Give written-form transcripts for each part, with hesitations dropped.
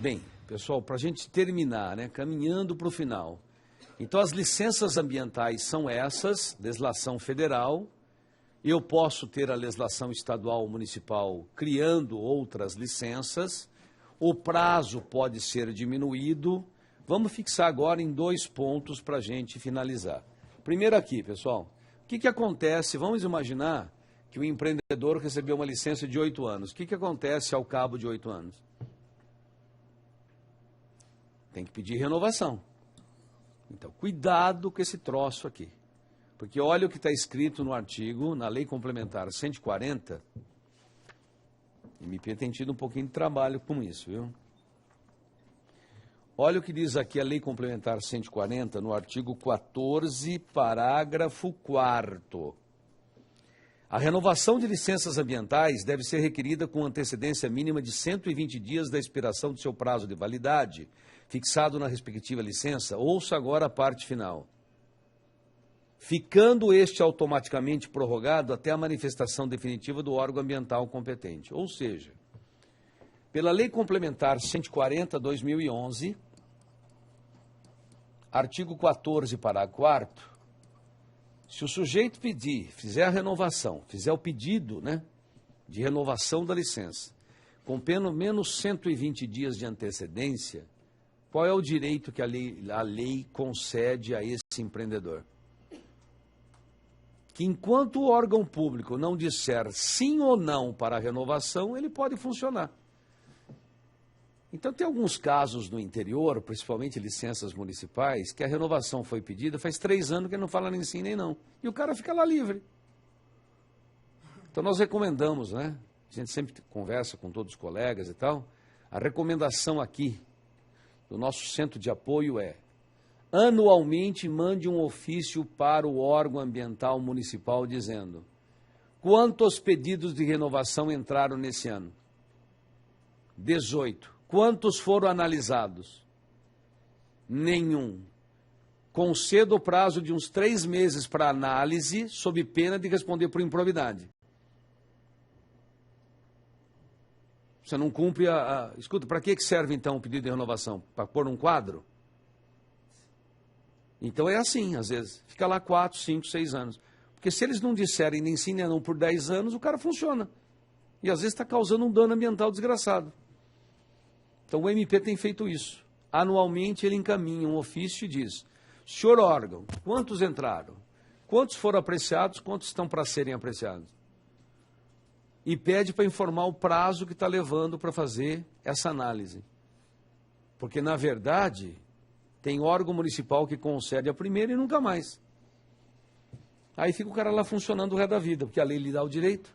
Bem, pessoal, para a gente terminar, né, caminhando para o final. Então, as licenças ambientais são essas, legislação federal. Eu posso ter a legislação estadual ou municipal criando outras licenças. O prazo pode ser diminuído. Vamos fixar agora em 2 pontos para a gente finalizar. Primeiro aqui, pessoal, o que acontece? Vamos imaginar que o empreendedor recebeu uma licença de 8 anos. O que acontece ao cabo de 8 anos? Tem que pedir renovação. Então, cuidado com esse troço aqui. Porque olha o que está escrito no artigo, na Lei Complementar 140. O MP tem tido um pouquinho de trabalho com isso, viu? Olha o que diz aqui a Lei Complementar 140, no artigo 14, parágrafo 4º. A renovação de licenças ambientais deve ser requerida com antecedência mínima de 120 dias da expiração do seu prazo de validade, fixado na respectiva licença. Ouça agora a parte final. Ficando este automaticamente prorrogado até a manifestação definitiva do órgão ambiental competente. Ou seja, pela Lei Complementar 140/2011, artigo 14, parágrafo 4º, se o sujeito fizer a renovação, fizer o pedido, né, de renovação da licença, com pelo menos 120 dias de antecedência, qual é o direito que a lei concede a esse empreendedor? Que enquanto o órgão público não disser sim ou não para a renovação, ele pode funcionar. Então, tem alguns casos no interior, principalmente licenças municipais, que a renovação foi pedida, faz 3 anos que não fala nem sim nem não. E o cara fica lá livre. Então, nós recomendamos, né? A gente sempre conversa com todos os colegas e tal. A recomendação aqui do nosso centro de apoio é: anualmente mande um ofício para o órgão ambiental municipal dizendo quantos pedidos de renovação entraram nesse ano. 18. Quantos foram analisados? Nenhum. Conceda o prazo de uns 3 meses para análise, sob pena de responder por improbidade. Você não cumpre Escuta, para que serve então o pedido de renovação? Para pôr um quadro? Então é assim, às vezes. Fica lá 4, 5, 6 anos. Porque se eles não disserem nem sim nem não por 10 anos, o cara funciona. E às vezes está causando um dano ambiental desgraçado. Então o MP tem feito isso. Anualmente ele encaminha um ofício e diz: senhor órgão, quantos entraram? Quantos foram apreciados? Quantos estão para serem apreciados? E pede para informar o prazo que está levando para fazer essa análise. Porque, na verdade, tem órgão municipal que concede a primeira e nunca mais. Aí fica o cara lá funcionando o resto da vida, porque a lei lhe dá o direito.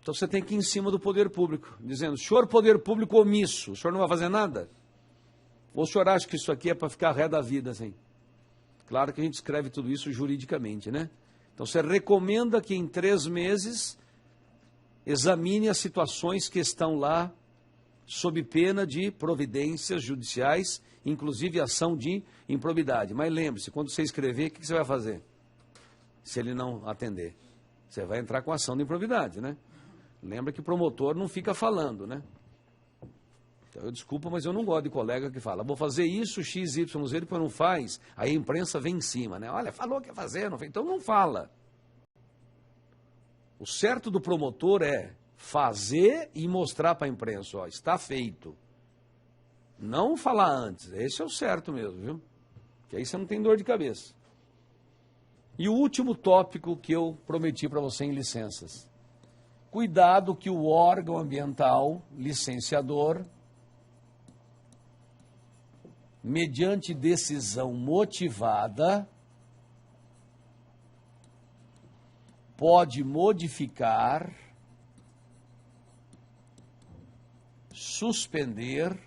Então você tem que ir em cima do poder público, dizendo: senhor poder público omisso, o senhor não vai fazer nada? Ou o senhor acha que isso aqui é para ficar ré da vida, assim? Claro que a gente escreve tudo isso juridicamente, né? Então você recomenda que em 3 meses examine as situações que estão lá sob pena de providências judiciais, inclusive ação de improbidade. Mas lembre-se, quando você escrever, o que você vai fazer? Se ele não atender, você vai entrar com ação de improbidade, né? Lembra que o promotor não fica falando, né? Então, eu desculpa, mas eu não gosto de colega que fala: vou fazer isso, X, Y, Z, depois não faz. Aí a imprensa vem em cima, né? Olha, falou que ia fazer, não fez. Então não fala. O certo do promotor é fazer e mostrar para a imprensa: ó, está feito. Não falar antes. Esse é o certo mesmo, viu? Que aí você não tem dor de cabeça. E o último tópico que eu prometi para você em licenças: cuidado que o órgão ambiental licenciador, mediante decisão motivada, pode modificar, suspender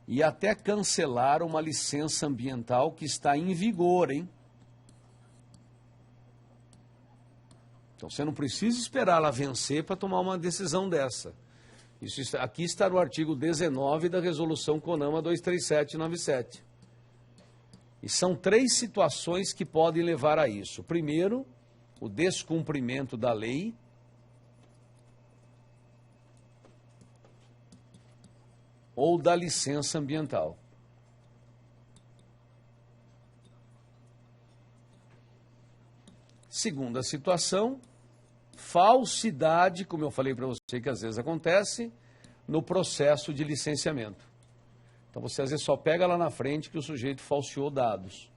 e até cancelar uma licença ambiental que está em vigor, hein? Então você não precisa esperar ela vencer para tomar uma decisão dessa. Aqui está no artigo 19 da resolução CONAMA 23797. E são 3 situações que podem levar a isso. Primeiro, o descumprimento da lei. ou da licença ambiental. Segunda situação, falsidade, como eu falei para você que às vezes acontece, no processo de licenciamento. Então você às vezes só pega lá na frente que o sujeito falseou dados.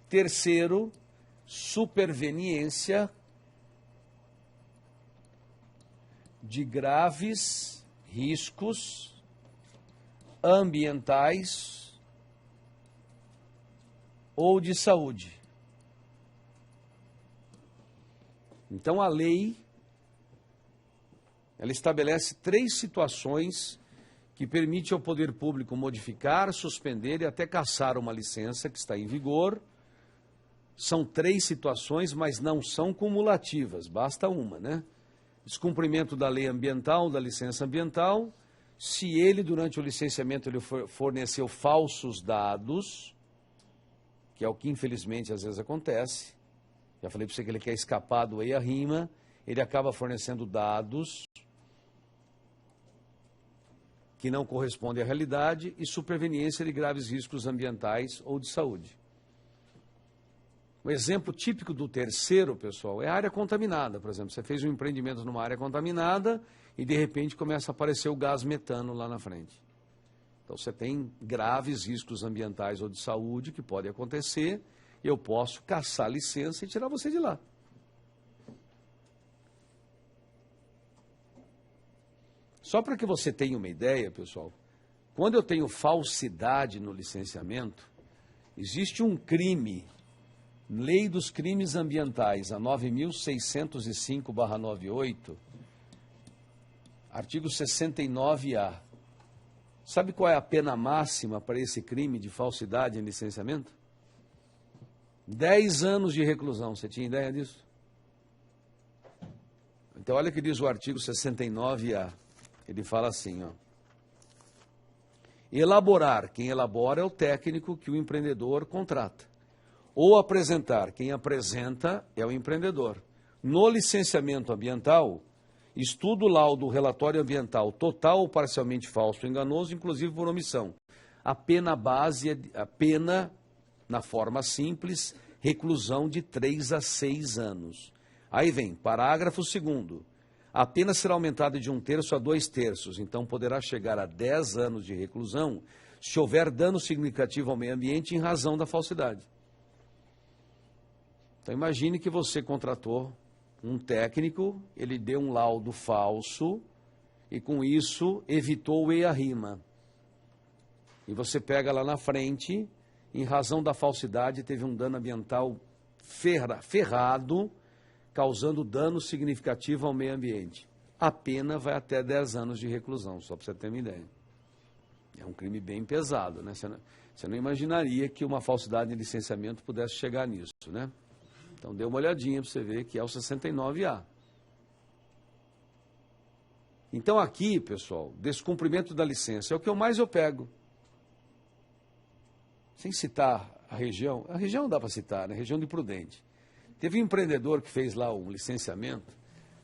Terceiro, superveniência de graves riscos ambientais ou de saúde. Então a lei, ela estabelece 3 situações que permite ao poder público modificar, suspender e até cassar uma licença que está em vigor. São 3 situações, mas não são cumulativas, basta uma, né? Descumprimento da lei ambiental, da licença ambiental, se ele, durante o licenciamento, ele forneceu falsos dados, que é o que infelizmente às vezes acontece. Já falei para você que ele quer escapar do EIA-RIMA, ele acaba fornecendo dados que não correspondem à realidade e superveniência de graves riscos ambientais ou de saúde. O exemplo típico do terceiro, pessoal, é a área contaminada. Por exemplo, você fez um empreendimento numa área contaminada e, de repente, começa a aparecer o gás metano lá na frente. Então, você tem graves riscos ambientais ou de saúde que podem acontecer. Eu posso cassar a licença e tirar você de lá. Só para que você tenha uma ideia, pessoal, quando eu tenho falsidade no licenciamento, existe um crime, Lei dos Crimes Ambientais, a 9.605/98, artigo 69A. Sabe qual é a pena máxima para esse crime de falsidade em licenciamento? 10 anos de reclusão. Você tinha ideia disso? Então, olha o que diz o artigo 69A. Ele fala assim, ó. Elaborar. Quem elabora é o técnico que o empreendedor contrata. Ou apresentar. Quem apresenta é o empreendedor. No licenciamento ambiental, estudo, laudo, relatório ambiental total ou parcialmente falso ou enganoso, inclusive por omissão. A pena base, a pena, na forma simples, reclusão de 3 a 6 anos. Aí vem, parágrafo 2º. A pena será aumentada de 1/3 a 2/3, então poderá chegar a 10 anos de reclusão se houver dano significativo ao meio ambiente em razão da falsidade. Então imagine que você contratou um técnico, ele deu um laudo falso e com isso evitou o EIA-RIMA. E você pega lá na frente, em razão da falsidade, teve um dano ambiental ferrado, causando dano significativo ao meio ambiente. A pena vai até 10 anos de reclusão, só para você ter uma ideia. É um crime bem pesado, né? Você não imaginaria que uma falsidade de licenciamento pudesse chegar nisso, né? Então, dê uma olhadinha para você ver que é o 69A. Então, aqui, pessoal, descumprimento da licença é o que eu pego. Sem citar a região dá para citar, né? Região de Prudente. Teve um empreendedor que fez lá um licenciamento.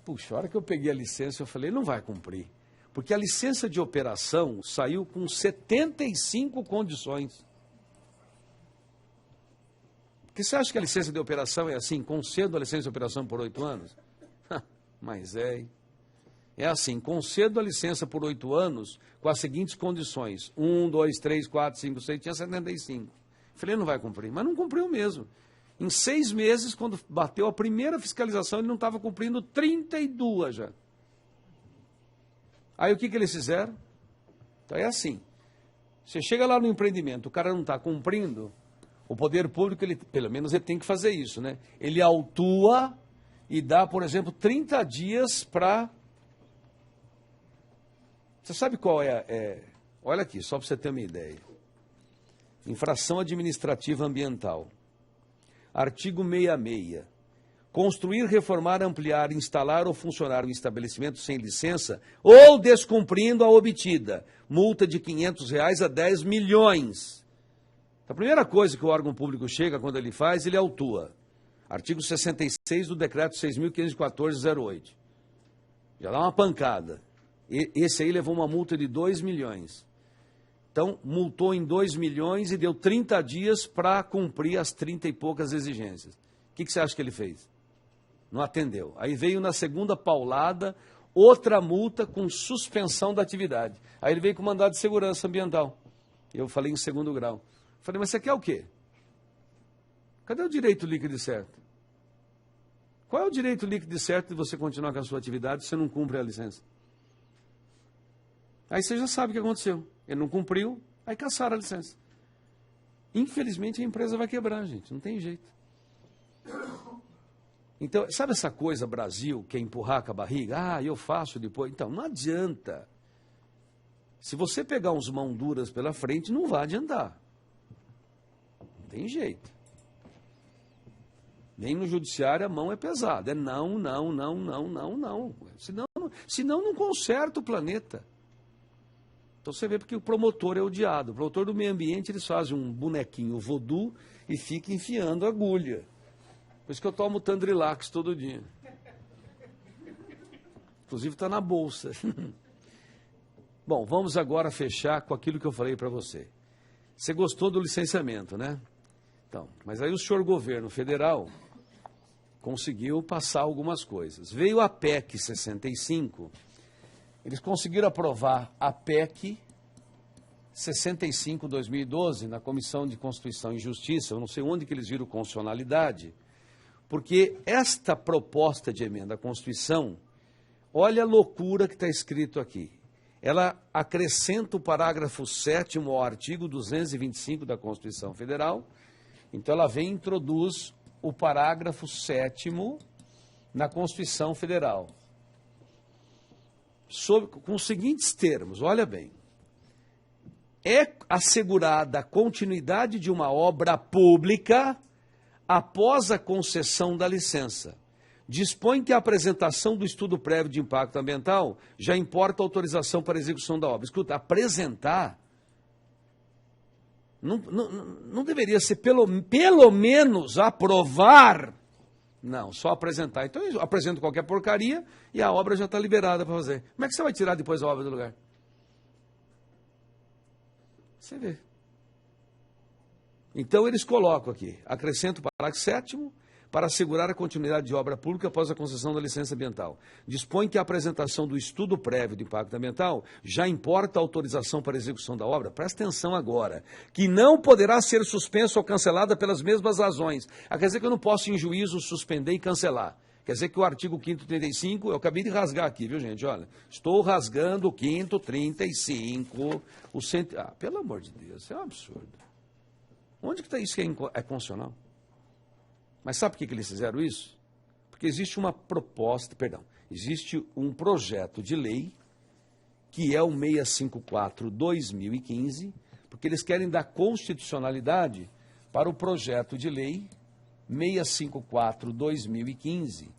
Puxa, a hora que eu peguei a licença, eu falei, não vai cumprir. Porque a licença de operação saiu com 75 condições. Porque você acha que a licença de operação é assim, concedo a licença de operação por 8 anos? Mas é. É assim, concedo a licença por 8 anos com as seguintes condições. 1, 2, 3, 4, 5, 6, tinha 75. Falei, não vai cumprir. Mas não cumpriu mesmo. Em 6 meses, quando bateu a primeira fiscalização, ele não estava cumprindo 32 já. Aí o que eles fizeram? Então é assim. Você chega lá no empreendimento, o cara não está cumprindo, o poder público, pelo menos ele tem que fazer isso, né? Ele autua e dá, por exemplo, 30 dias para... Você sabe qual é? Olha aqui, só para você ter uma ideia. Infração administrativa ambiental. Artigo 66. Construir, reformar, ampliar, instalar ou funcionar um estabelecimento sem licença ou descumprindo a obtida. Multa de R$500 a 10 milhões. A primeira coisa que o órgão público chega quando ele faz, ele autua. Artigo 66 do decreto 6.514/08. Já dá uma pancada. Esse aí levou uma multa de 2 milhões. Então, multou em 2 milhões e deu 30 dias para cumprir as 30 e poucas exigências. O que você acha que ele fez? Não atendeu. Aí veio na segunda paulada, outra multa com suspensão da atividade. Aí ele veio com mandado de segurança ambiental. Eu falei em segundo grau. Falei, mas você quer o quê? Cadê o direito líquido e certo? Qual é o direito líquido e certo de você continuar com a sua atividade se você não cumpre a licença? Aí você já sabe o que aconteceu. Ele não cumpriu, aí cassaram a licença. Infelizmente a empresa vai quebrar, gente. Não tem jeito. Então, sabe essa coisa, Brasil, que é empurrar com a barriga? Ah, eu faço depois. Então, não adianta. Se você pegar uns mãos duras pela frente, não vai adiantar. Não tem jeito. Nem no judiciário a mão é pesada. É não, não, não, não, não, não. Senão não conserta o planeta. Então você vê porque o promotor é odiado. O promotor do meio ambiente, eles fazem um bonequinho voodoo e fica enfiando agulha. Por isso que eu tomo Tandrilax todo dia. Inclusive está na bolsa. Bom, vamos agora fechar com aquilo que eu falei para você. Você gostou do licenciamento, né? Então, mas aí o senhor governo federal conseguiu passar algumas coisas. Veio a PEC 65, eles conseguiram aprovar a PEC 65/2012 na Comissão de Constituição e Justiça, eu não sei onde que eles viram constitucionalidade, porque esta proposta de emenda à Constituição, olha a loucura que está escrito aqui. Ela acrescenta o parágrafo 7º ao artigo 225 da Constituição Federal. Então, ela vem e introduz o parágrafo 7º na Constituição Federal. Com os seguintes termos, olha bem. É assegurada a continuidade de uma obra pública após a concessão da licença. Dispõe que a apresentação do estudo prévio de impacto ambiental já importa a autorização para a execução da obra. Escuta, apresentar não deveria ser pelo menos aprovar. Não, só apresentar. Então eu apresento qualquer porcaria e a obra já está liberada para fazer. Como é que você vai tirar depois a obra do lugar? Você vê. Então eles colocam aqui, acrescenta o parágrafo 7º, para assegurar a continuidade de obra pública após a concessão da licença ambiental. Dispõe que a apresentação do estudo prévio de impacto ambiental já importa a autorização para a execução da obra. Presta atenção agora, que não poderá ser suspensa ou cancelada pelas mesmas razões. Quer dizer que eu não posso, em juízo, suspender e cancelar. Quer dizer que o artigo 5º 35, eu acabei de rasgar aqui, viu, gente? Olha, estou rasgando o 5º 35, o cento... Ah, pelo amor de Deus, isso é um absurdo. Onde que está isso que é constitucional? Mas sabe por que eles fizeram isso? Porque existe uma proposta, existe um projeto de lei, que é o 654/2015, porque eles querem dar constitucionalidade para o projeto de lei 654/2015,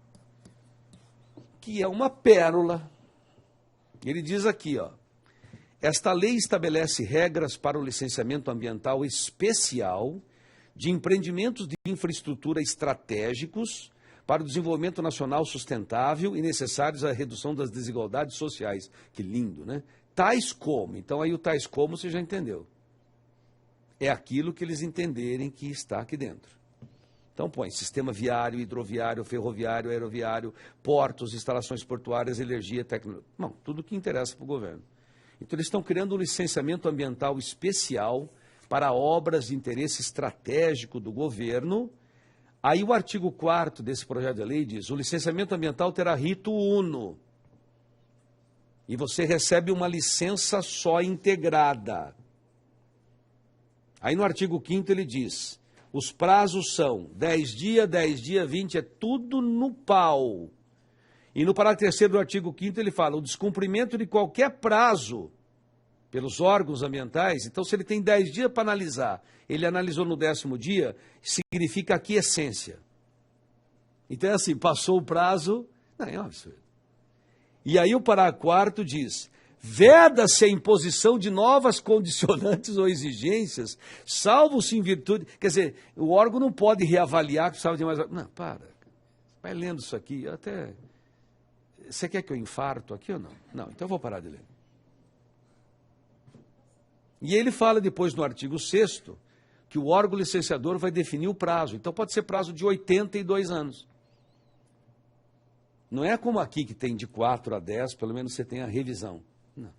que é uma pérola. Ele diz aqui, ó, esta lei estabelece regras para o licenciamento ambiental especial de empreendimentos de infraestrutura estratégicos para o desenvolvimento nacional sustentável e necessários à redução das desigualdades sociais. Que lindo, né? Tais como, então aí o tais como você já entendeu. É aquilo que eles entenderem que está aqui dentro. Então põe sistema viário, hidroviário, ferroviário, aeroviário, portos, instalações portuárias, energia, tecnologia. Bom, tudo que interessa para o governo. Então eles estão criando um licenciamento ambiental especial para obras de interesse estratégico do governo. Aí o artigo 4º desse projeto de lei diz, o licenciamento ambiental terá rito uno. E você recebe uma licença só integrada. Aí no artigo 5º ele diz, os prazos são 10 dias, 10 dias, 20, é tudo no pau. E no parágrafo 3º do artigo 5º ele fala, o descumprimento de qualquer prazo pelos órgãos ambientais, então se ele tem 10 dias para analisar, ele analisou no 10º dia, significa aquiescência. Então é assim, passou o prazo, não, é um absurdo. E aí o parágrafo 4º diz, veda-se a imposição de novas condicionantes ou exigências, salvo-se em virtude, quer dizer, o órgão não pode reavaliar que precisava de mais... Não, para, vai lendo isso aqui, até... Você quer que eu infarto aqui ou não? Não, então eu vou parar de ler. E ele fala depois no artigo 6º que o órgão licenciador vai definir o prazo. Então pode ser prazo de 82 anos. Não é como aqui que tem de 4 a 10, pelo menos você tem a revisão. Não.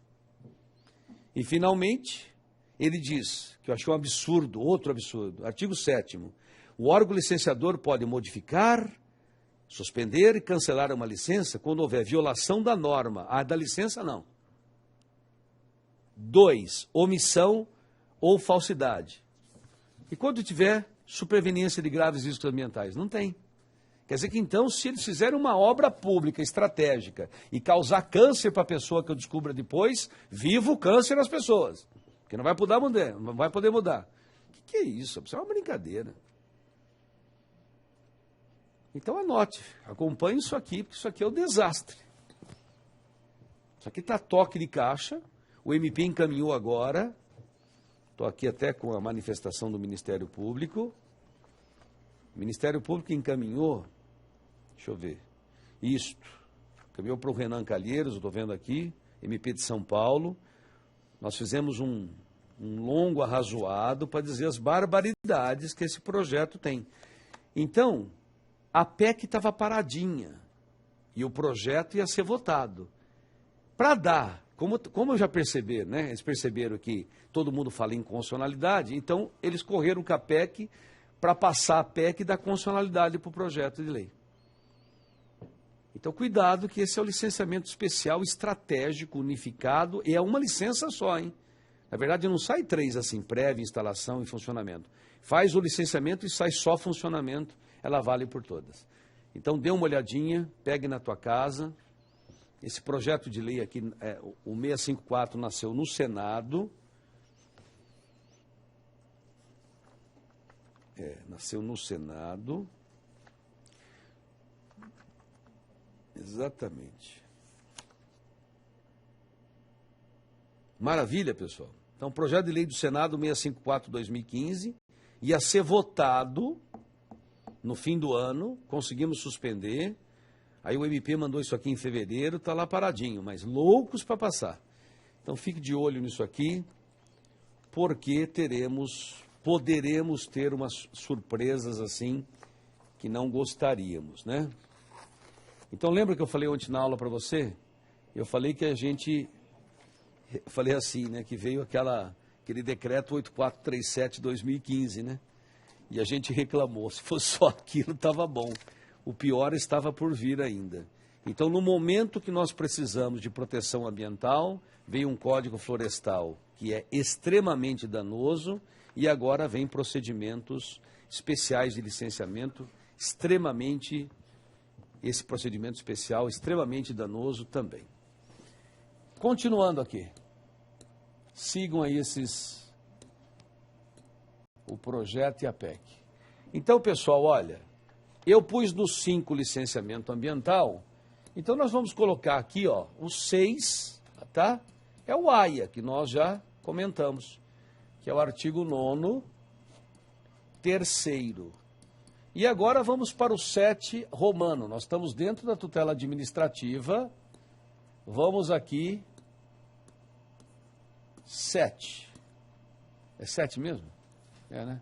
E finalmente, ele diz, que eu achei um absurdo, outro absurdo, artigo 7º, o órgão licenciador pode modificar, suspender e cancelar uma licença quando houver violação da norma. Ah, da licença não. 2, omissão ou falsidade. E quando tiver superveniência de graves riscos ambientais? Não tem. Quer dizer que então, se eles fizerem uma obra pública estratégica e causar câncer para a pessoa que eu descubra depois, viva o câncer nas pessoas. Porque não vai poder mudar. Não vai poder mudar. O que é isso? Isso é uma brincadeira. Então anote, acompanhe isso aqui, porque isso aqui é o desastre. Isso aqui está toque de caixa, o MP encaminhou agora, estou aqui até com a manifestação do Ministério Público. O Ministério Público encaminhou, deixa eu ver, isto, encaminhou para o Renan Calheiros, eu estou vendo aqui, MP de São Paulo. Nós fizemos um longo arrazoado para dizer as barbaridades que esse projeto tem. Então, a PEC estava paradinha e o projeto ia ser votado. Para dar, como já perceberam, né? Eles perceberam que todo mundo fala em constitucionalidade, então eles correram com a PEC para passar a PEC da constitucionalidade para o projeto de lei. Então, cuidado que esse é o licenciamento especial estratégico unificado e é uma licença só, hein? Na verdade, não sai 3 assim, prévia, instalação e funcionamento. Faz o licenciamento e sai só funcionamento, ela vale por todas. Então, dê uma olhadinha, pegue na tua casa. Esse projeto de lei aqui, o 654, nasceu no Senado. Nasceu no Senado. Exatamente. Maravilha, pessoal. Então, projeto de lei do Senado 654/2015 ia ser votado no fim do ano, conseguimos suspender. Aí o MP mandou isso aqui em fevereiro, está lá paradinho, mas loucos para passar. Então, fique de olho nisso aqui, porque poderemos ter umas surpresas assim que não gostaríamos, né? Então, lembra que eu falei ontem na aula para você? Eu falei que falei assim, né, que veio aquele decreto 8437/2015, né? E a gente reclamou, se fosse só aquilo, estava bom. O pior estava por vir ainda. Então, no momento que nós precisamos de proteção ambiental, veio um Código Florestal que é extremamente danoso e agora vem procedimentos especiais de licenciamento esse procedimento especial extremamente danoso também. Continuando aqui. Sigam aí o projeto e a PEC. Então, pessoal, olha, eu pus no 5 licenciamento ambiental, então nós vamos colocar aqui, ó, o 6, tá? É o AIA, que nós já comentamos, que é o artigo 9º, 3º. E agora vamos para o 7 romano. Nós estamos dentro da tutela administrativa. Vamos aqui, 7. É 7 mesmo? É, né?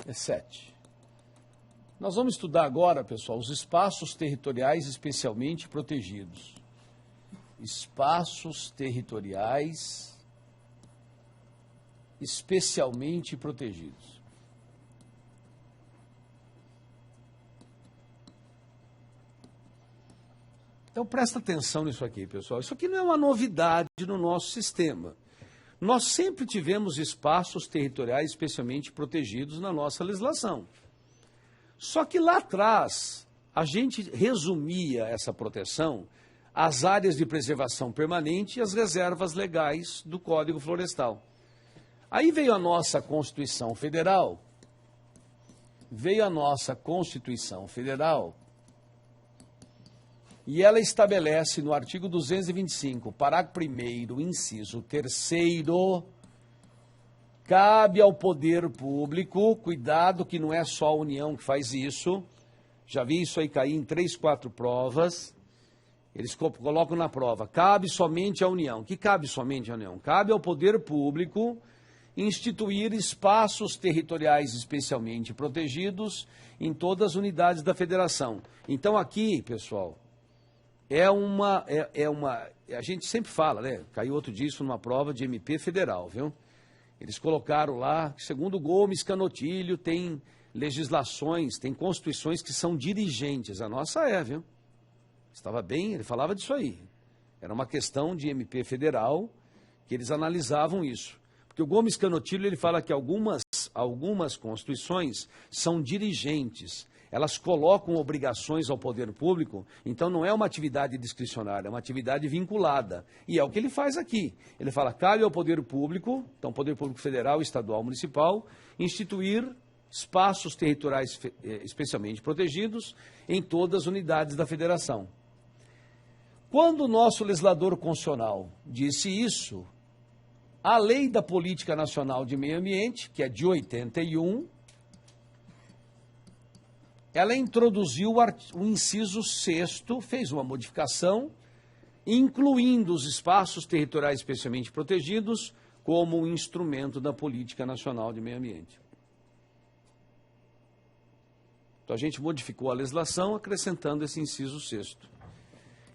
É 7. Nós vamos estudar agora, pessoal, os espaços territoriais especialmente protegidos. Espaços territoriais especialmente protegidos. Então, presta atenção nisso aqui, pessoal. Isso aqui não é uma novidade no nosso sistema. Nós sempre tivemos espaços territoriais especialmente protegidos na nossa legislação. Só que lá atrás, a gente resumia essa proteção às áreas de preservação permanente e às reservas legais do Código Florestal. Aí veio a nossa Constituição Federal, e ela estabelece no artigo 225, parágrafo 1º, inciso 3º, cabe ao poder público, cuidado que não é só a União que faz isso, já vi isso aí cair em 3, 4 provas, Eles colocam na prova, cabe somente à União. Que cabe somente à União? Cabe ao poder público instituir espaços territoriais especialmente protegidos em todas as unidades da federação. Então aqui, pessoal, a gente sempre fala, né? Caiu outro dia isso numa prova de MP federal, viu? Eles colocaram lá, segundo Gomes Canotilho, tem legislações, tem constituições que são dirigentes. A nossa viu? Estava bem, ele falava disso aí. Era uma questão de MP federal que eles analisavam isso. Porque o Gomes Canotilho, ele fala que algumas constituições são dirigentes. Elas colocam obrigações ao poder público, então não é uma atividade discricionária, é uma atividade vinculada. E é o que ele faz aqui. Ele fala, cabe ao poder público, então poder público federal, estadual, municipal, instituir espaços territoriais especialmente protegidos em todas as unidades da federação. Quando o nosso legislador constitucional disse isso, a Lei da Política Nacional de Meio Ambiente, que é de 81, ela introduziu o inciso 6º, fez uma modificação, incluindo os espaços territoriais especialmente protegidos como um instrumento da Política Nacional de Meio Ambiente. Então a gente modificou a legislação acrescentando esse inciso 6º.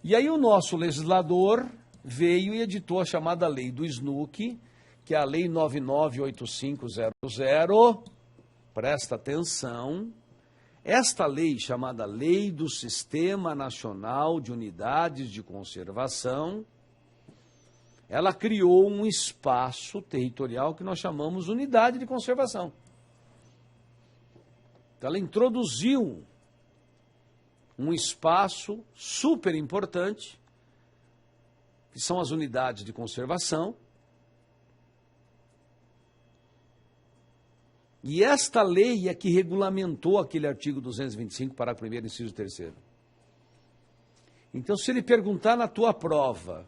E aí o nosso legislador veio e editou a chamada Lei do SNUC, que é a Lei 998500, presta atenção. Esta lei, chamada Lei do Sistema Nacional de Unidades de Conservação, ela criou um espaço territorial que nós chamamos Unidade de Conservação. Então, ela introduziu um espaço super importante, que são as unidades de conservação. E esta lei é que regulamentou aquele artigo 225, parágrafo 1º, inciso 3º. Então, se ele perguntar na tua prova,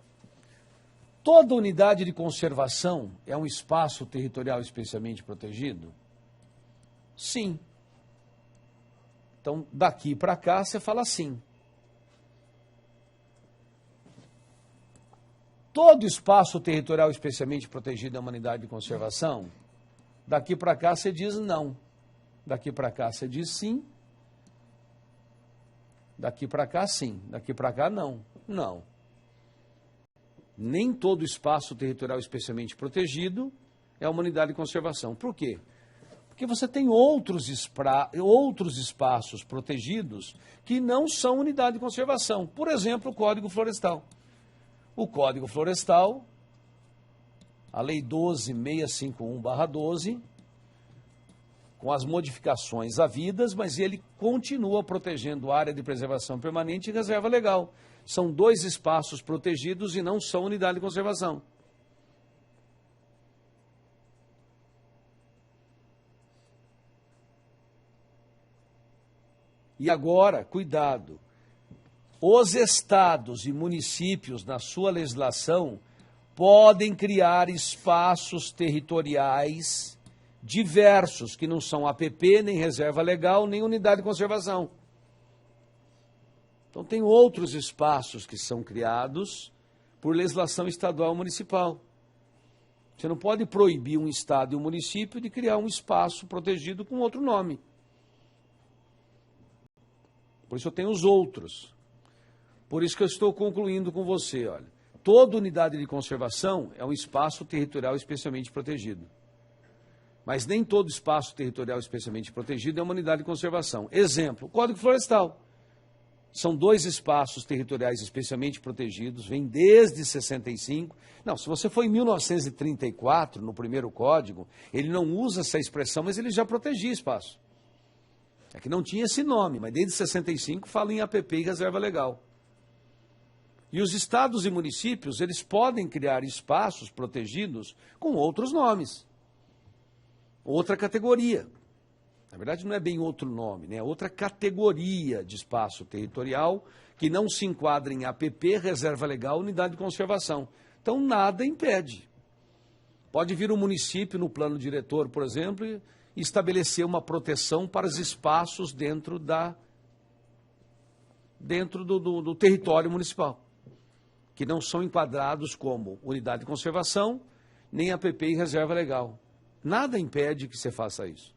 toda unidade de conservação é um espaço territorial especialmente protegido? Sim. Então, daqui para cá, você fala sim. Todo espaço territorial especialmente protegido é uma unidade de conservação? Daqui para cá você diz não. Daqui para cá você diz sim. Daqui para cá sim. Daqui para cá não. Não. Nem todo espaço territorial especialmente protegido é uma unidade de conservação. Por quê? Porque você tem outros espaços protegidos que não são unidade de conservação. Por exemplo, o Código Florestal. O Código Florestal, a Lei 12.651/12, com as modificações havidas, mas ele continua protegendo a área de preservação permanente e reserva legal. São dois espaços protegidos e não são unidade de conservação. E agora, cuidado, os estados e municípios, na sua legislação, podem criar espaços territoriais diversos, que não são APP, nem reserva legal, nem unidade de conservação. Então, tem outros espaços que são criados por legislação estadual e municipal. Você não pode proibir um estado e um município de criar um espaço protegido com outro nome. Por isso eu tenho os outros. Por isso que eu estou concluindo com você, olha. Toda unidade de conservação é um espaço territorial especialmente protegido. Mas nem todo espaço territorial especialmente protegido é uma unidade de conservação. Exemplo, o Código Florestal. São dois espaços territoriais especialmente protegidos, vem desde 65. Não, se você for em 1934, no primeiro código, ele não usa essa expressão, mas ele já protegia espaço. É que não tinha esse nome, mas desde 65 fala em APP e reserva legal. E os estados e municípios, eles podem criar espaços protegidos com outros nomes. Outra categoria. Na verdade, não é bem outro nome, né? É outra categoria de espaço territorial que não se enquadra em APP, reserva legal, unidade de conservação. Então, nada impede. Pode vir um município no plano diretor, por exemplo, e estabelecer uma proteção para os espaços dentro dentro do território municipal, que não são enquadrados como unidade de conservação, nem APP e reserva legal. Nada impede que você faça isso.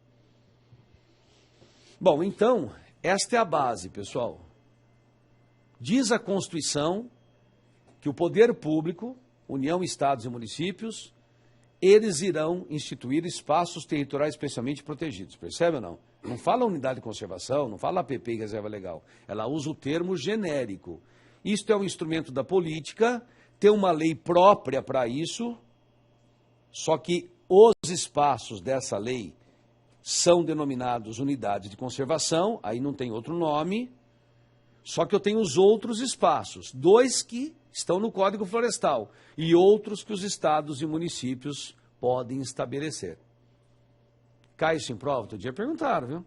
Bom, então, esta é a base, pessoal. Diz a Constituição que o poder público, União, Estados e municípios, eles irão instituir espaços territoriais especialmente protegidos. Percebe ou não? Não fala unidade de conservação, não fala APP e reserva legal. Ela usa o termo genérico. Isto é um instrumento da política, tem uma lei própria para isso, só que os espaços dessa lei são denominados unidades de conservação, aí não tem outro nome, só que eu tenho os outros espaços, 2 que estão no Código Florestal e outros que os estados e municípios podem estabelecer. Cai isso em prova? Outro dia perguntaram, viu?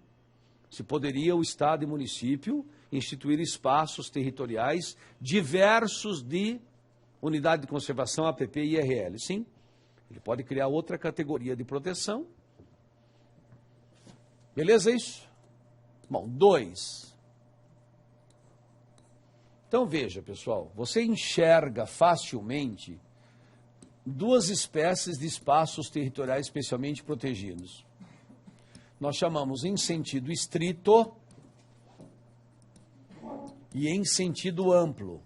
Se poderia o estado e município instituir espaços territoriais diversos de unidade de conservação, APP e IRL. Sim, ele pode criar outra categoria de proteção. Beleza isso? Bom, 2. Então veja, pessoal, você enxerga facilmente 2 espécies de espaços territoriais especialmente protegidos. Nós chamamos em sentido estrito e em sentido amplo.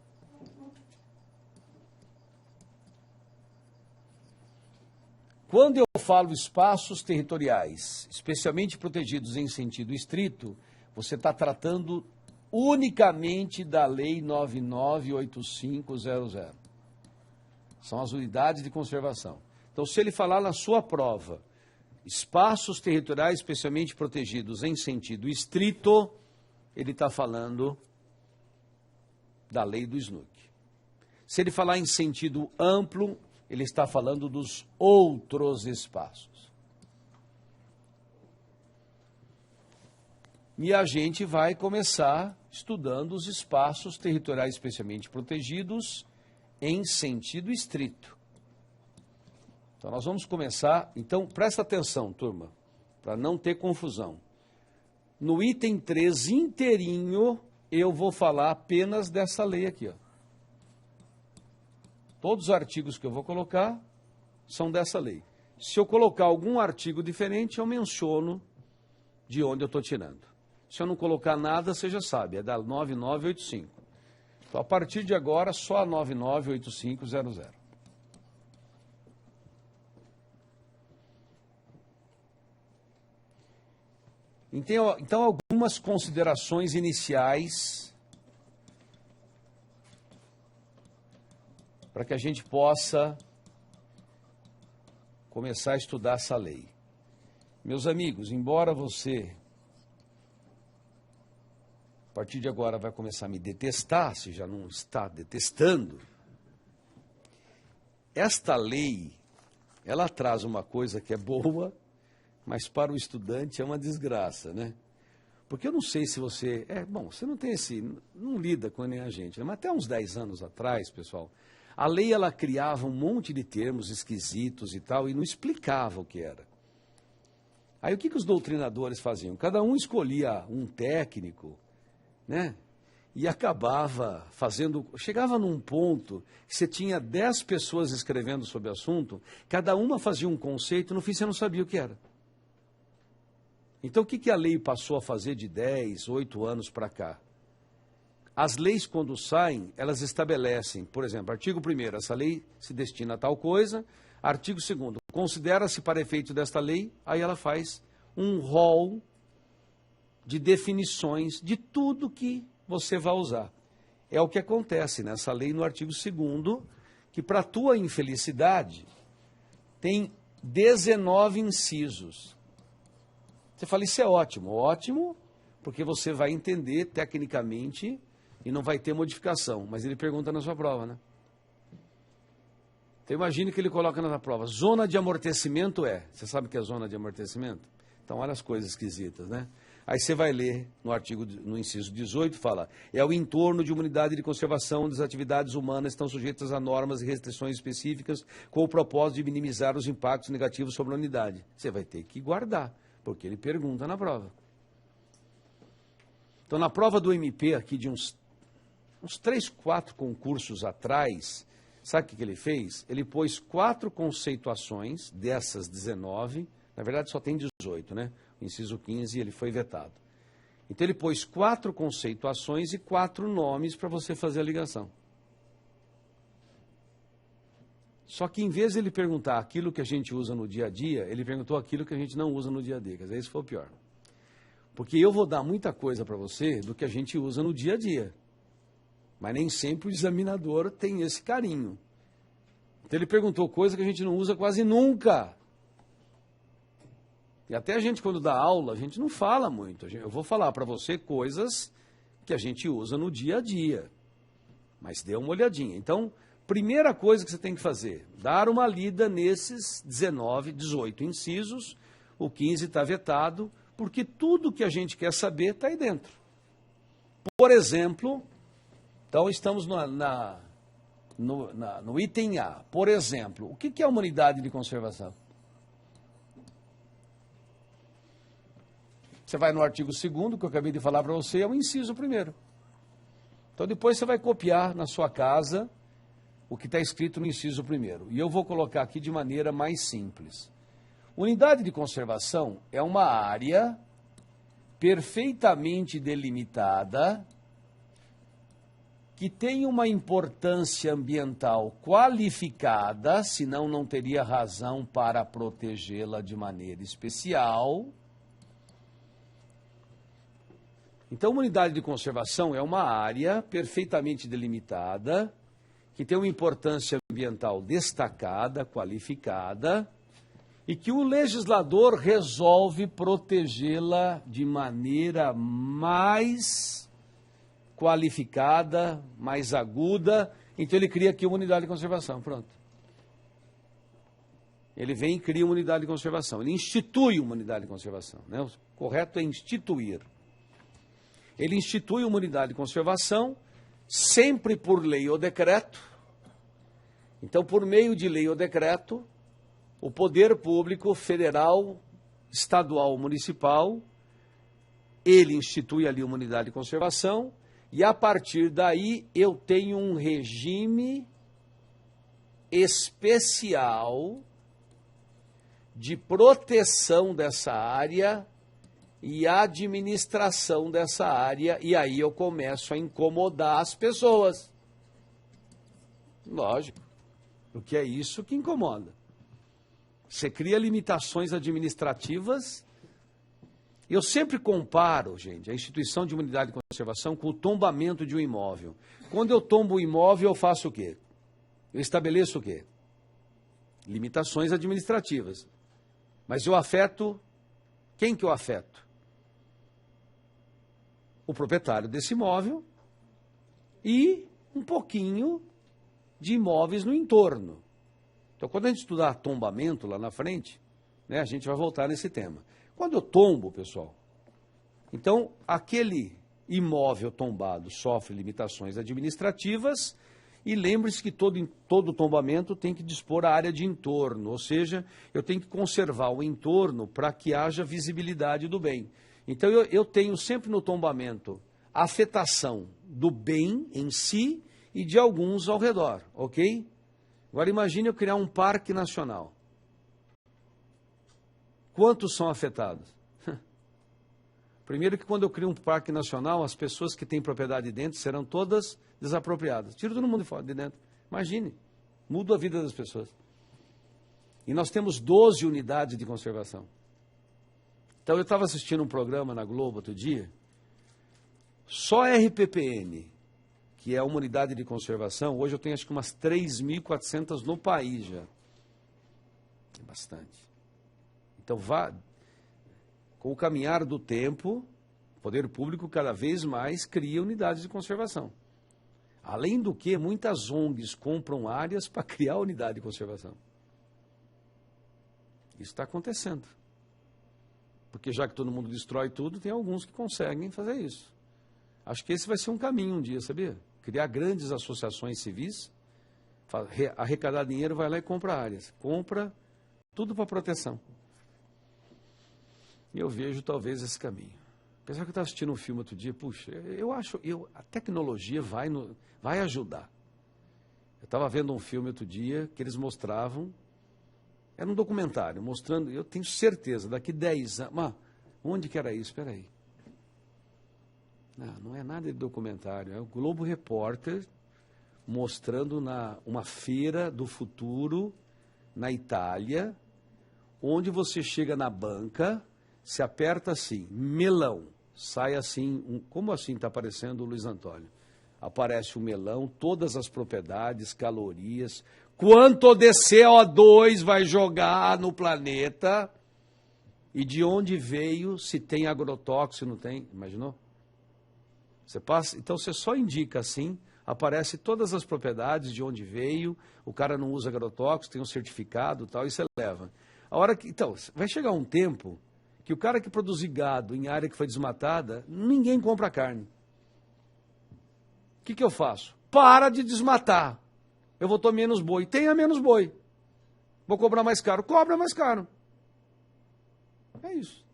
Quando eu falo espaços territoriais especialmente protegidos em sentido estrito, você está tratando unicamente da Lei 998500. São as unidades de conservação. Então, se ele falar na sua prova, espaços territoriais especialmente protegidos em sentido estrito, ele está falando da lei do SNUC. Se ele falar em sentido amplo, ele está falando dos outros espaços. E a gente vai começar estudando os espaços territoriais especialmente protegidos em sentido estrito. Então, nós vamos começar. Então, presta atenção, turma, para não ter confusão. No item 3 inteirinho, eu vou falar apenas dessa lei aqui, ó. Todos os artigos que eu vou colocar são dessa lei. Se eu colocar algum artigo diferente, eu menciono de onde eu estou tirando. Se eu não colocar nada, você já sabe, é da 9985. Então, a partir de agora, só a 998500. Então, algumas considerações iniciais para que a gente possa começar a estudar essa lei. Meus amigos, embora você, a partir de agora, vai começar a me detestar, se já não está detestando, esta lei, ela traz uma coisa que é boa, mas para o estudante é uma desgraça, né? Porque eu não sei se você... você não tem não lida com nem a gente, né? Mas até uns 10 anos atrás, pessoal, a lei, ela criava um monte de termos esquisitos e tal, e não explicava o que era. Aí o que os doutrinadores faziam? Cada um escolhia um técnico, né? E acabava fazendo... Chegava num ponto que você tinha 10 pessoas escrevendo sobre o assunto, cada uma fazia um conceito, no fim você não sabia o que era. Então, o que a lei passou a fazer de 10, 8 anos para cá? As leis, quando saem, elas estabelecem, por exemplo, artigo 1º, essa lei se destina a tal coisa, artigo 2º, considera-se para efeito desta lei, aí ela faz um rol de definições de tudo que você vai usar. É o que acontece nessa lei no artigo 2º, que para a tua infelicidade tem 19 incisos. Você fala, isso é ótimo. Ótimo, porque você vai entender tecnicamente e não vai ter modificação. Mas ele pergunta na sua prova, né? Então imagine que ele coloca na prova, zona de amortecimento Você sabe o que é zona de amortecimento? Então olha as coisas esquisitas, né? Aí você vai ler no inciso 18, fala, é o entorno de uma unidade de conservação onde as atividades humanas estão sujeitas a normas e restrições específicas com o propósito de minimizar os impactos negativos sobre a unidade. Você vai ter que guardar, porque ele pergunta na prova. Então, na prova do MP, aqui de uns uns 3, 4 concursos atrás, sabe o que ele fez? Ele pôs 4 conceituações dessas 19, na verdade só tem 18, né? O inciso 15 ele foi vetado. Então ele pôs 4 conceituações e 4 nomes para você fazer a ligação. Só que em vez de ele perguntar aquilo que a gente usa no dia a dia, ele perguntou aquilo que a gente não usa no dia a dia. Quer dizer, esse foi o pior. Porque eu vou dar muita coisa para você do que a gente usa no dia a dia. Mas nem sempre o examinador tem esse carinho. Então ele perguntou coisa que a gente não usa quase nunca. E até a gente, quando dá aula, a gente não fala muito. Eu vou falar para você coisas que a gente usa no dia a dia. Mas dê uma olhadinha. Então, primeira coisa que você tem que fazer, dar uma lida nesses 19, 18 incisos. O 15 está vetado, porque tudo que a gente quer saber está aí dentro. Por exemplo, então estamos no item A. Por exemplo, o que é uma unidade de conservação? Você vai no artigo 2º, que eu acabei de falar para você, é o inciso 1º. Então depois você vai copiar na sua casa o que está escrito no inciso 1º. E eu vou colocar aqui de maneira mais simples. Unidade de conservação é uma área perfeitamente delimitada que tem uma importância ambiental qualificada, senão não teria razão para protegê-la de maneira especial. Então, uma unidade de conservação é uma área perfeitamente delimitada, que tem uma importância ambiental destacada, qualificada, e que o legislador resolve protegê-la de maneira mais qualificada, mais aguda. Então ele cria aqui uma unidade de conservação, pronto. Ele vem e cria uma unidade de conservação, ele institui uma unidade de conservação, né? O correto é instituir. Ele institui uma unidade de conservação, sempre por lei ou decreto. Então, por meio de lei ou decreto, o poder público federal, estadual, municipal, ele institui ali uma unidade de conservação e, a partir daí, eu tenho um regime especial de proteção dessa área e administração dessa área, e aí eu começo a incomodar as pessoas. Lógico, porque é isso que incomoda. Você cria limitações administrativas. Eu sempre comparo, gente, a instituição de uma unidade de conservação com o tombamento de um imóvel. Quando eu tombo o imóvel, eu faço o quê? Eu estabeleço o quê? Limitações administrativas. Mas eu afeto... Quem que eu afeto? O proprietário desse imóvel e um pouquinho de imóveis no entorno. Então, quando a gente estudar tombamento lá na frente, né, a gente vai voltar nesse tema. Quando eu tombo, pessoal, então aquele imóvel tombado sofre limitações administrativas e lembre-se que todo tombamento tem que dispor a área de entorno, ou seja, eu tenho que conservar o entorno para que haja visibilidade do bem. Então eu tenho sempre no tombamento a afetação do bem em si e de alguns ao redor, ok? Agora imagine eu criar um parque nacional. Quantos são afetados? Primeiro que quando eu crio um parque nacional, as pessoas que têm propriedade dentro serão todas desapropriadas. Tira todo mundo de fora, de dentro. Imagine, muda a vida das pessoas. E nós temos 12 unidades de conservação. Então eu estava assistindo um programa na Globo outro dia, só RPPN, que é uma unidade de conservação, hoje eu tenho acho que umas 3.400 no país já. É bastante. Então, com o caminhar do tempo, o poder público cada vez mais cria unidades de conservação. Além do que, muitas ONGs compram áreas para criar unidade de conservação. Isso está acontecendo. Porque já que todo mundo destrói tudo, tem alguns que conseguem fazer isso. Acho que esse vai ser um caminho um dia, sabia? Criar grandes associações civis, arrecadar dinheiro, vai lá e compra áreas. Compra tudo para proteção. E eu vejo talvez esse caminho. Apesar que eu estava assistindo um filme outro dia, puxa, a tecnologia vai ajudar. Eu estava vendo um filme outro dia que eles mostravam, era um documentário, mostrando, eu tenho certeza, daqui 10 anos, mas onde que era isso? Espera aí. Não é nada de documentário, é o Globo Repórter mostrando uma feira do futuro na Itália, onde você chega na banca, se aperta assim, melão, sai assim, como assim está aparecendo o Luiz Antônio? Aparece o melão, todas as propriedades, calorias, quanto de CO2 vai jogar no planeta e de onde veio, se tem agrotóxico, se não tem, imaginou? Você passa, então você só indica assim, aparece todas as propriedades, de onde veio, o cara não usa agrotóxico, tem um certificado e tal, e você leva. Então, vai chegar um tempo que o cara que produzir gado em área que foi desmatada, ninguém compra carne. O que eu faço? Para de desmatar. Eu vou ter menos boi. Tenha menos boi. Vou cobrar mais caro. Cobra mais caro. É isso.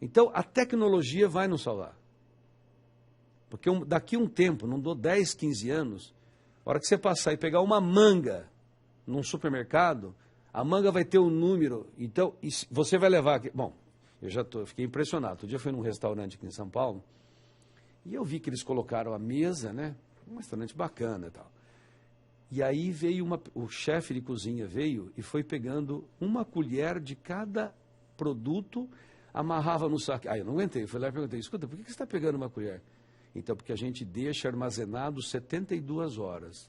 Então, a tecnologia vai nos salvar. Porque daqui um tempo, não dou 10, 15 anos, a hora que você passar e pegar uma manga num supermercado, a manga vai ter um número, então você vai levar aqui. Bom, eu fiquei impressionado. Outro dia eu fui num restaurante aqui em São Paulo e eu vi que eles colocaram a mesa, né? Um restaurante bacana e tal. E aí veio o chefe de cozinha veio e foi pegando uma colher de cada produto, amarrava no saco. Aí eu não aguentei, eu fui lá e perguntei, escuta, por que você está pegando uma colher? Então, porque a gente deixa armazenado 72 horas.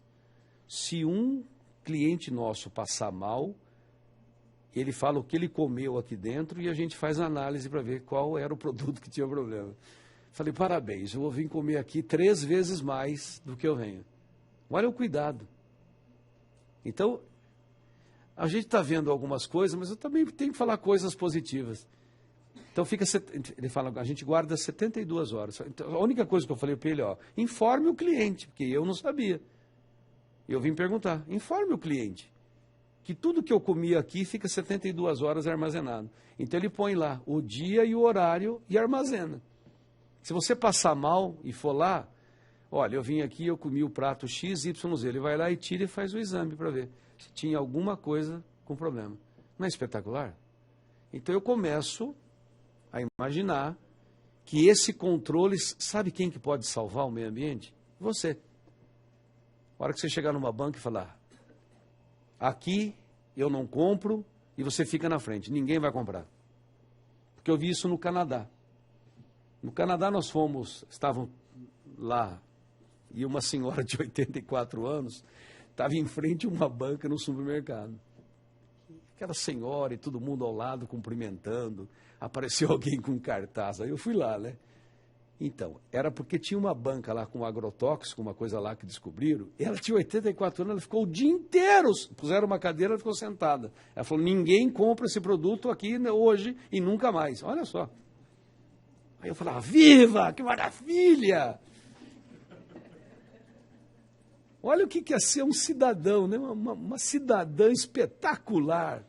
Se um cliente nosso passar mal, ele fala o que ele comeu aqui dentro e a gente faz análise para ver qual era o produto que tinha problema. Falei, parabéns, eu vou vir comer aqui 3 vezes mais do que eu venho. Olha o cuidado. Então, a gente está vendo algumas coisas, mas eu também tenho que falar coisas positivas. Então, ele fala, a gente guarda 72 horas. Então, a única coisa que eu falei para ele, informe o cliente, porque eu não sabia. Eu vim perguntar, informe o cliente, que tudo que eu comi aqui fica 72 horas armazenado. Então, ele põe lá o dia e o horário e armazena. Se você passar mal e for lá, olha, eu vim aqui, eu comi o prato X, Y, Z. Ele vai lá e tira e faz o exame para ver se tinha alguma coisa com problema. Não é espetacular? Então, eu começo a imaginar que esse controle, sabe quem que pode salvar o meio ambiente? Você. A hora que você chegar numa banca e falar, aqui eu não compro e você fica na frente, ninguém vai comprar. Porque eu vi isso no Canadá. No Canadá nós estavam lá, e uma senhora de 84 anos estava em frente a uma banca no supermercado. Aquela senhora e todo mundo ao lado cumprimentando, apareceu alguém com cartaz, aí eu fui lá, né? Então, era porque tinha uma banca lá com agrotóxico, uma coisa lá que descobriram, e ela tinha 84 anos, ela ficou o dia inteiro, puseram uma cadeira, ela ficou sentada. Ela falou, ninguém compra esse produto aqui hoje e nunca mais, olha só. Aí eu falava, viva, que maravilha! Olha o que é ser um cidadão, né? Uma cidadã espetacular.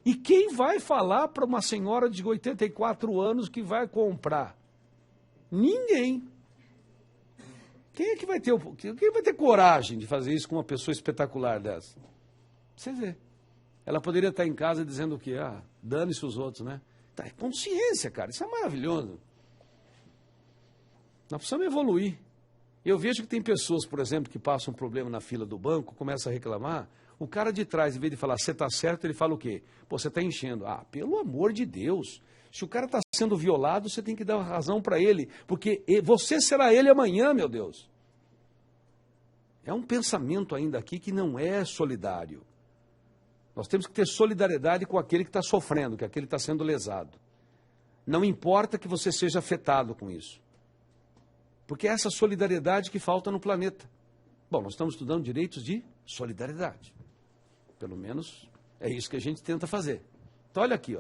E quem vai falar para uma senhora de 84 anos que vai comprar? Ninguém. Quem é que vai ter coragem de fazer isso com uma pessoa espetacular dessa? Você vê. Ela poderia estar em casa dizendo o quê? Dane-se os outros, né? Tá, é consciência, cara. Isso é maravilhoso. Nós precisamos evoluir. Eu vejo que tem pessoas, por exemplo, que passam um problema na fila do banco, começam a reclamar, o cara de trás, em vez de falar, você está certo, ele fala o quê? Pô, você está enchendo. Pelo amor de Deus, se o cara está sendo violado, você tem que dar razão para ele, porque você será ele amanhã, meu Deus. É um pensamento ainda aqui que não é solidário. Nós temos que ter solidariedade com aquele que está sofrendo, que aquele está sendo lesado. Não importa que você seja afetado com isso. Porque é essa solidariedade que falta no planeta. Bom, nós estamos estudando direitos de solidariedade. Pelo menos é isso que a gente tenta fazer. Então, olha aqui,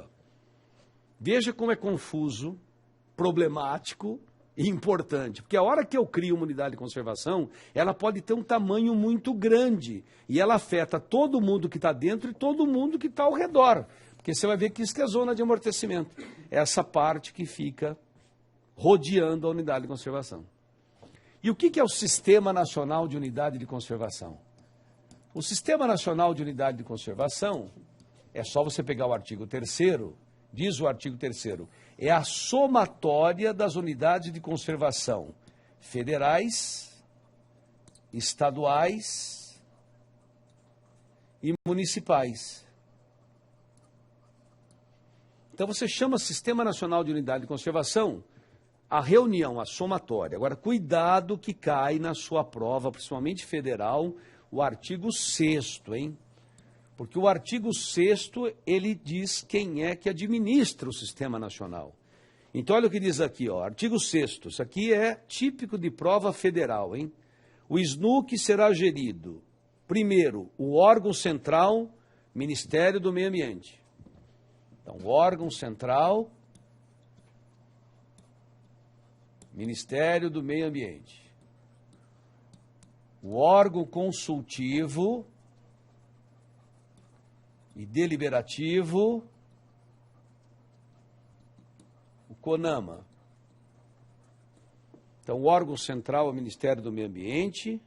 veja como é confuso, problemático e importante. Porque a hora que eu crio uma unidade de conservação, ela pode ter um tamanho muito grande. E ela afeta todo mundo que está dentro e todo mundo que está ao redor. Porque você vai ver que isso que é zona de amortecimento. Essa parte que fica rodeando a unidade de conservação. E o que é o Sistema Nacional de Unidade de Conservação? O Sistema Nacional de Unidade de Conservação, é só você pegar o artigo 3º, diz o artigo 3º, é a somatória das unidades de conservação federais, estaduais e municipais. Então você chama Sistema Nacional de Unidade de Conservação a reunião, a somatória. Agora, cuidado que cai na sua prova, principalmente federal, o artigo 6º, hein? Porque o artigo 6º, ele diz quem é que administra o Sistema Nacional. Então, olha o que diz aqui, ó, artigo 6º, isso aqui é típico de prova federal, hein? O SNUC será gerido, primeiro, o órgão central, Ministério do Meio Ambiente. Então, o órgão central, Ministério do Meio Ambiente. O órgão consultivo e deliberativo, o CONAMA. Então, o órgão central é o Ministério do Meio Ambiente,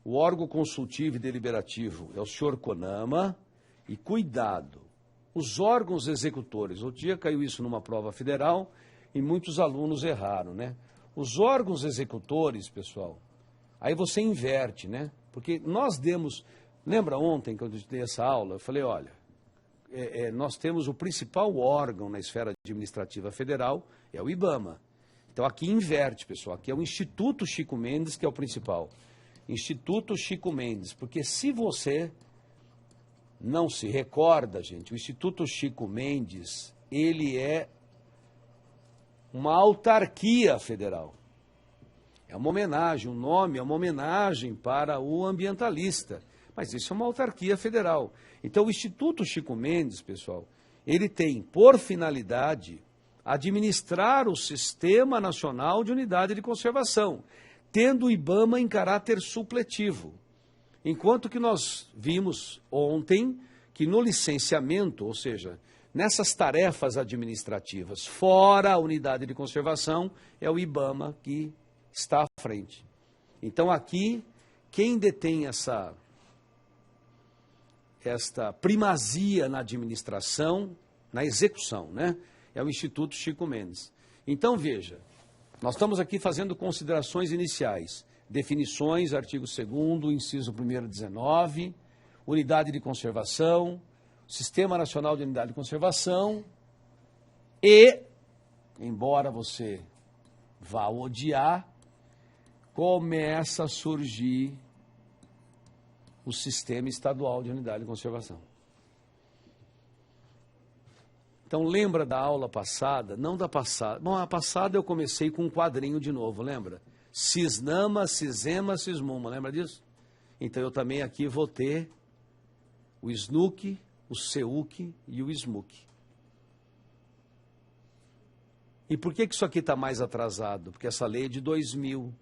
o órgão consultivo e deliberativo é o senhor CONAMA, e cuidado, os órgãos executores, outro dia caiu isso numa prova federal e muitos alunos erraram, né? Os órgãos executores, pessoal, aí você inverte, né? Porque nós demos, lembra ontem que eu dei essa aula? Eu falei, olha, nós temos o principal órgão na esfera administrativa federal, é o IBAMA. Então aqui inverte, pessoal, aqui é o Instituto Chico Mendes que é o principal. Instituto Chico Mendes, porque se você não se recorda, gente, o Instituto Chico Mendes, ele é uma autarquia federal. É uma homenagem, o nome é uma homenagem para o ambientalista, mas isso é uma autarquia federal. Então o Instituto Chico Mendes, pessoal, ele tem por finalidade administrar o Sistema Nacional de Unidade de Conservação, tendo o IBAMA em caráter supletivo. Enquanto que nós vimos ontem que no licenciamento, ou seja, nessas tarefas administrativas, fora a unidade de conservação, é o IBAMA que está à frente. Então aqui, quem detém esta primazia na administração, na execução, né, é o Instituto Chico Mendes. Então veja, nós estamos aqui fazendo considerações iniciais, definições, artigo 2º, inciso 1º 19, unidade de conservação, Sistema Nacional de Unidade de Conservação e, embora você vá odiar, começa a surgir o Sistema Estadual de Unidade de Conservação. Então lembra da aula passada? Não da passada. Bom, a passada eu comecei com um quadrinho de novo, lembra? Cisnama, Cisema, Cismuma, lembra disso? Então eu também aqui vou ter o SNUC, o SEUC e o SMUC. E por que isso aqui está mais atrasado? Porque essa lei é de 2000,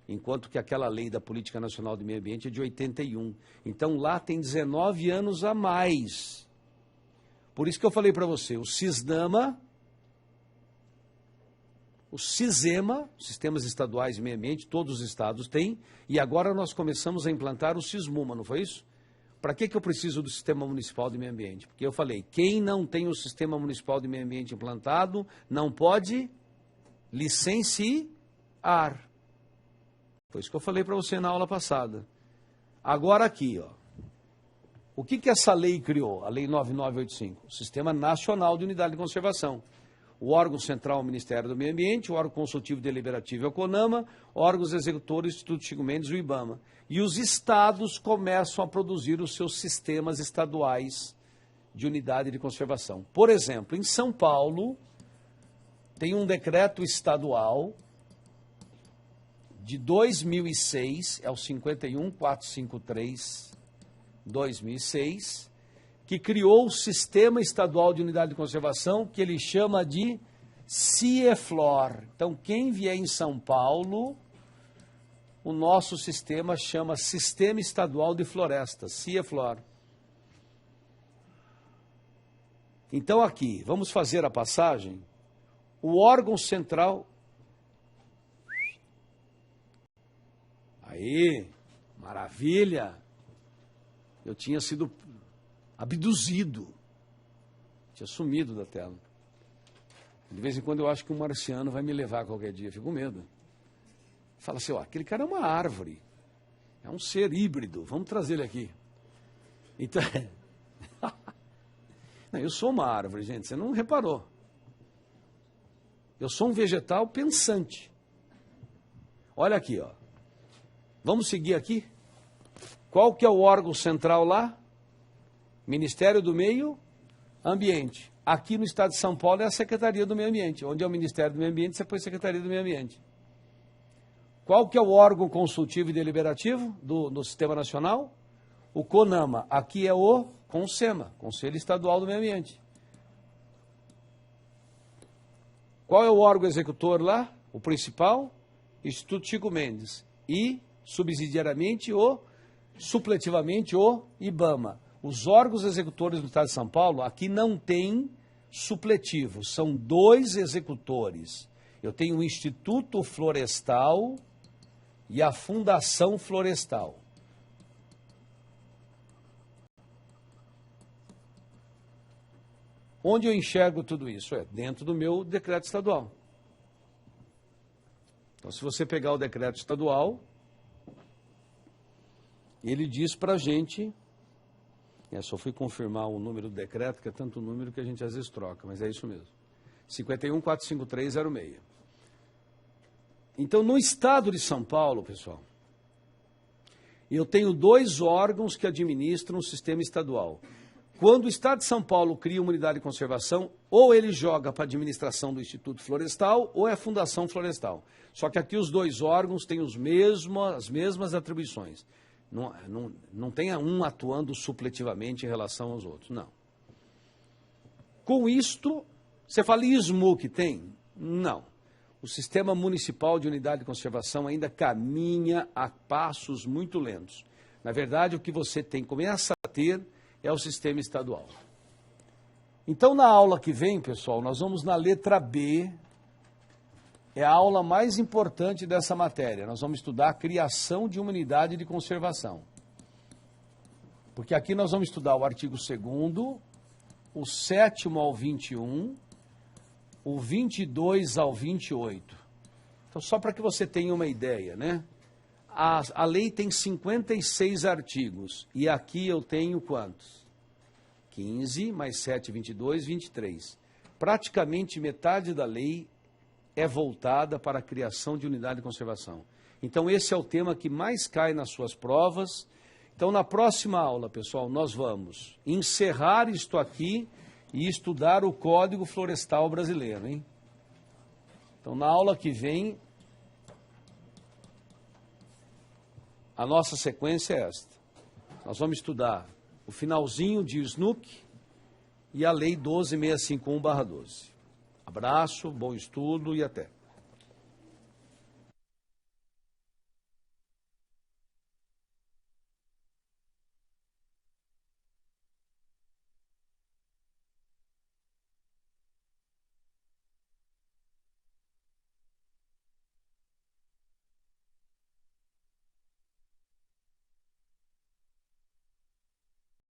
enquanto que aquela lei da Política Nacional do Meio Ambiente é de 81. Então lá tem 19 anos a mais. Por isso que eu falei para você, o Cisnama, o Cisema, sistemas estaduais de meio ambiente, todos os estados têm, e agora nós começamos a implantar o Cismuma, não foi isso? Para que eu preciso do Sistema Municipal de Meio Ambiente? Porque eu falei, quem não tem o Sistema Municipal de Meio Ambiente implantado, não pode licenciar. Foi isso que eu falei para você na aula passada. Agora aqui, ó. O que essa lei criou? A Lei 9985, o Sistema Nacional de Unidade de Conservação. O órgão central é o Ministério do Meio Ambiente, o órgão consultivo e deliberativo é o CONAMA, órgãos executores, o Instituto Chico Mendes e o IBAMA. E os estados começam a produzir os seus sistemas estaduais de unidade de conservação. Por exemplo, em São Paulo, tem um decreto estadual de 2006, é o 51453/2006, que criou o Sistema Estadual de Unidade de Conservação, que ele chama de CIEFLOR. Então, quem vier em São Paulo, o nosso sistema chama Sistema Estadual de Florestas, CIEFLOR. Então, aqui, vamos fazer a passagem. O órgão central, Aí, maravilha. Eu tinha sido abduzido. Tinha sumido da tela. De vez em quando eu acho que um marciano vai me levar qualquer dia, fico com medo. Fala assim, ó, aquele cara é uma árvore, é um ser híbrido, vamos trazer ele aqui. Então, não, eu sou uma árvore, gente, você não reparou. Eu sou um vegetal pensante. Olha aqui, ó. Vamos seguir aqui? Qual que é o órgão central lá? Ministério do Meio Ambiente. Aqui no estado de São Paulo é a Secretaria do Meio Ambiente. Onde é o Ministério do Meio Ambiente, você põe Secretaria do Meio Ambiente. Qual que é o órgão consultivo e deliberativo do Sistema Nacional? O CONAMA. Aqui é o CONSEMA, Conselho Estadual do Meio Ambiente. Qual é o órgão executor lá? O principal? Instituto Chico Mendes. E, subsidiariamente, supletivamente, o IBAMA. Os órgãos executores do Estado de São Paulo, aqui não tem supletivo, são 2 executores. Eu tenho o Instituto Florestal e a Fundação Florestal. Onde eu enxergo tudo isso? É dentro do meu decreto estadual. Então, se você pegar o decreto estadual, ele diz para a gente, só fui confirmar o número do decreto, que é tanto número que a gente às vezes troca, mas é isso mesmo. 51.45306. Então, no estado de São Paulo, pessoal, eu tenho 2 órgãos que administram o sistema estadual. Quando o estado de São Paulo cria uma unidade de conservação, ou ele joga para a administração do Instituto Florestal, ou é a Fundação Florestal. Só que aqui os 2 órgãos têm as mesmas atribuições. Não tem um atuando supletivamente em relação aos outros, não. Com isto, você fala, e SMUC tem? Não. O Sistema Municipal de Unidade de Conservação ainda caminha a passos muito lentos. Na verdade, o que você começa a ter é o sistema estadual. Então, na aula que vem, pessoal, nós vamos na letra B, é a aula mais importante dessa matéria. Nós vamos estudar a criação de uma unidade de conservação. Porque aqui nós vamos estudar o artigo 2º, o 7º ao 21, o 22 ao 28. Então, só para que você tenha uma ideia, né? A lei tem 56 artigos, e aqui eu tenho quantos? 15, mais 7, 22, 23. Praticamente metade da lei é voltada para a criação de unidade de conservação. Então, esse é o tema que mais cai nas suas provas. Então, na próxima aula, pessoal, nós vamos encerrar isto aqui e estudar o Código Florestal Brasileiro, hein? Então, na aula que vem, a nossa sequência é esta. Nós vamos estudar o finalzinho de SNUC e a Lei 12.651/12. Abraço, bom estudo e até.